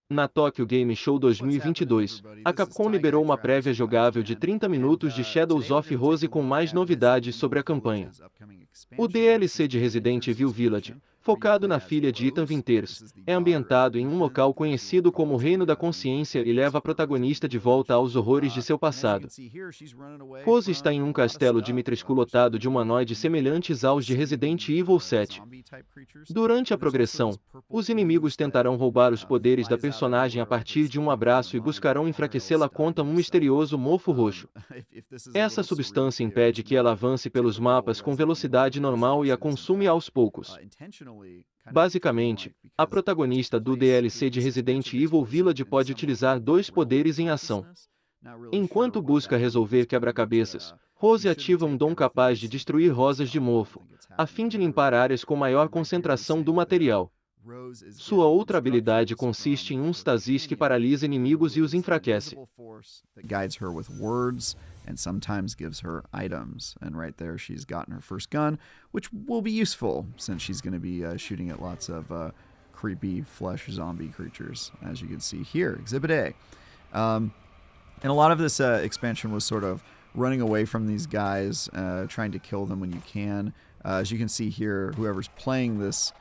Na Tokyo Game Show 2022, a Capcom liberou uma prévia jogável de 30 minutos de Shadows of Rose com mais novidades sobre a campanha. O DLC de Resident Evil Village, focado na filha de Ethan Winters, é ambientado em um local conhecido como o Reino da Consciência e leva a protagonista de volta aos horrores de seu passado. Rose está em um castelo Dimitrescu lotado de humanoides semelhantes aos de Resident Evil 7. Durante a progressão, os inimigos tentarão roubar os poderes da personagem a partir de um abraço e buscarão enfraquecê-la contra um misterioso mofo roxo. Essa substância impede que ela avance pelos mapas com velocidade normal e a consome aos poucos. Basicamente, a protagonista do DLC de Resident Evil Village pode utilizar dois poderes em ação. Enquanto busca resolver quebra-cabeças, Rose ativa um dom capaz de destruir rosas de mofo, a fim de limpar áreas com maior concentração do material. Sua outra habilidade consiste em um stasis que paralisa inimigos e os enfraquece. Guides her with words and sometimes gives her items. And right there she's gotten her first gun, which will be useful since she's going to be shooting at lots of creepy flesh zombie creatures, as you can see here. Exhibit A. And a lot of this expansion was sort of running away from these guys, trying to kill them when you can. As you can see here, whoever's playing this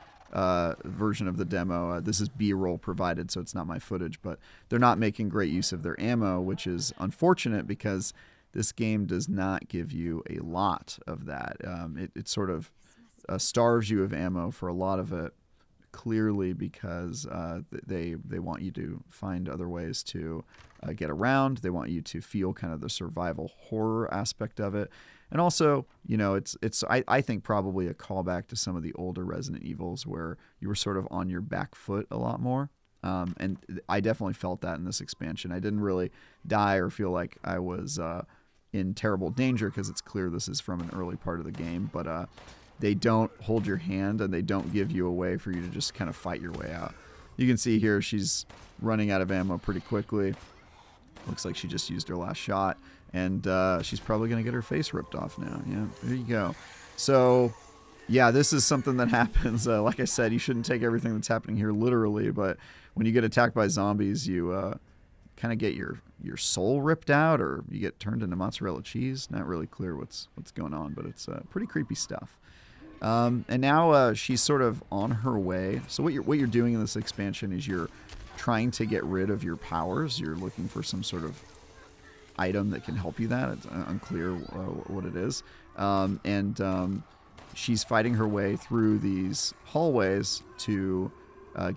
version of the demo, this is B-roll provided, so it's not my footage, but they're not making great use of their ammo, which is unfortunate because this game does not give you a lot of that. It sort of starves you of ammo for a lot of it, clearly because they want you to find other ways to get around. They want you to feel kind of the survival horror aspect of it. And also, you know, I think probably a callback to some of the older Resident Evils where you were sort of on your back foot a lot more. And I definitely felt that in this expansion. I didn't really die or feel like I was in terrible danger because it's clear this is from an early part of the game. But they don't hold your hand and they don't give you a way for you to just kind of fight your way out. You can see here she's running out of ammo pretty quickly. Looks like she just used her last shot. And she's probably going to get her face ripped off now. Yeah, there you go. So, yeah, this is something that happens. Like I said, you shouldn't take everything that's happening here literally. But when you get attacked by zombies, you kind of get your soul ripped out or you get turned into mozzarella cheese. Not really clear what's going on, but it's pretty creepy stuff. And now she's sort of on her way. So what you're doing in this expansion is you're trying to get rid of your powers. You're looking for some sort of item that can help you that. It's unclear what it is. And she's fighting her way through these hallways to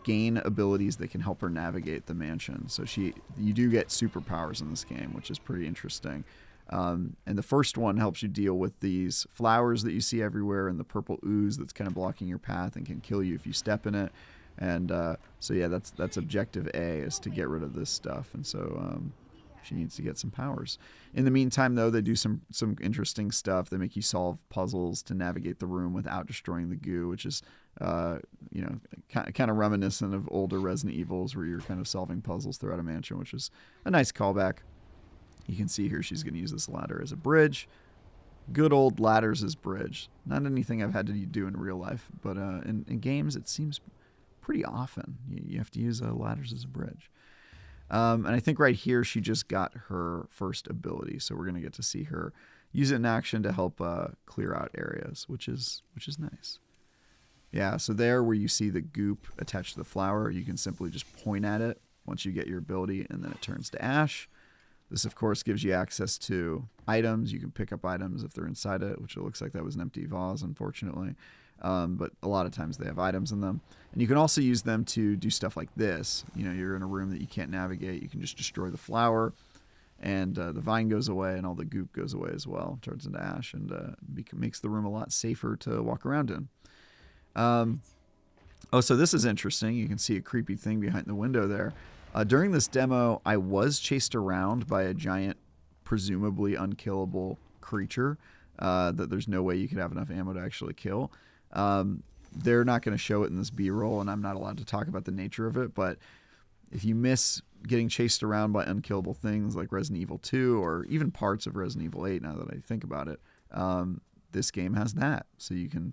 gain abilities that can help her navigate the mansion. So you do get superpowers in this game, which is pretty interesting. And the first one helps you deal with these flowers that you see everywhere and the purple ooze that's kind of blocking your path and can kill you if you step in it. And so yeah, that's objective A, is to get rid of this stuff. And so she needs to get some powers. In the meantime, though, they do some interesting stuff. They make you solve puzzles to navigate the room without destroying the goo, which is kind of reminiscent of older Resident Evils where you're kind of solving puzzles throughout a mansion, which is a nice callback. You can see here she's going to use this ladder as a bridge. Good old ladders as bridge. Not anything I've had to do in real life, but in games it seems pretty often you have to use ladders as a bridge. And I think right here she just got her first ability, so we're going to get to see her use it in action to help clear out areas, which is nice. Yeah, so there where you see the goop attached to the flower, you can simply just point at it once you get your ability, and then it turns to ash. This, of course, gives you access to items. You can pick up items if they're inside it, which it looks like that was an empty vase, unfortunately. But a lot of times they have items in them. And you can also use them to do stuff like this. You know, you're in a room that you can't navigate. You can just destroy the flower, and the vine goes away, and all the goop goes away as well. Turns into ash, and makes the room a lot safer to walk around in. So this is interesting. You can see a creepy thing behind the window there. During this demo, I was chased around by a giant, presumably unkillable creature that there's no way you could have enough ammo to actually kill. They're not going to show it in this B-roll, and I'm not allowed to talk about the nature of it, but if you miss getting chased around by unkillable things like Resident Evil 2 or even parts of Resident Evil 8, now that I think about it, this game has that. So you can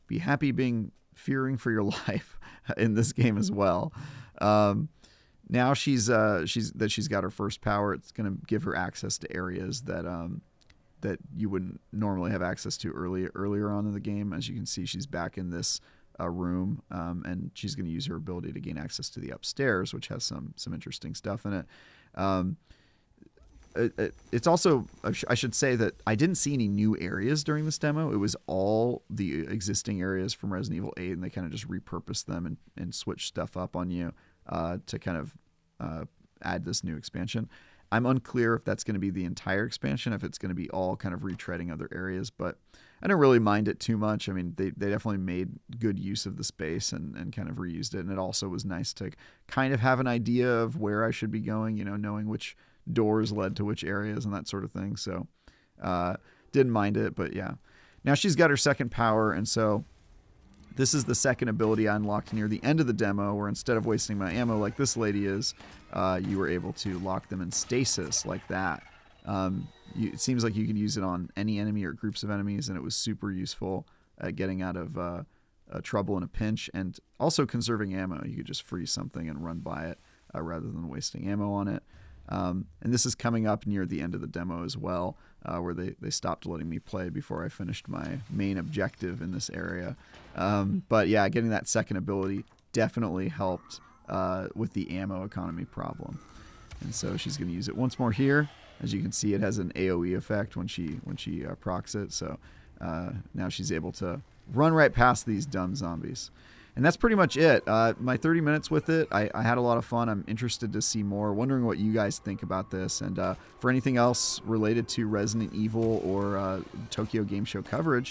be happy fearing for your life in this game as well. now she's got her first power. It's going to give her access to areas that you wouldn't normally have access to earlier on in the game. As you can see, she's back in this room, and she's going to use her ability to gain access to the upstairs, which has some interesting stuff in it. It's also, I should say that I didn't see any new areas during this demo. It was all the existing areas from Resident Evil 8, and they kind of just repurposed them and switched stuff up on you to kind of add this new expansion. I'm unclear if that's going to be the entire expansion, if it's going to be all kind of retreading other areas, but I don't really mind it too much. I mean, they definitely made good use of the space and kind of reused it, and it also was nice to kind of have an idea of where I should be going, knowing which doors led to which areas and that sort of thing. So didn't mind it, but yeah. Now she's got her second power, and so this is the second ability I unlocked near the end of the demo, where instead of wasting my ammo like this lady is, you were able to lock them in stasis like that. It seems like you could use it on any enemy or groups of enemies, and it was super useful at getting out of trouble in a pinch, and also conserving ammo. You could just freeze something and run by it rather than wasting ammo on it. And this is coming up near the end of the demo as well, where they stopped letting me play before I finished my main objective in this area. But yeah, getting that second ability definitely helped with the ammo economy problem. And so she's going to use it once more here. As you can see, it has an AoE effect when she procs it. So now she's able to run right past these dumb zombies. And that's pretty much it. My 30 minutes with it, I had a lot of fun. I'm interested to see more. Wondering what you guys think about this. And for anything else related to Resident Evil or Tokyo Game Show coverage,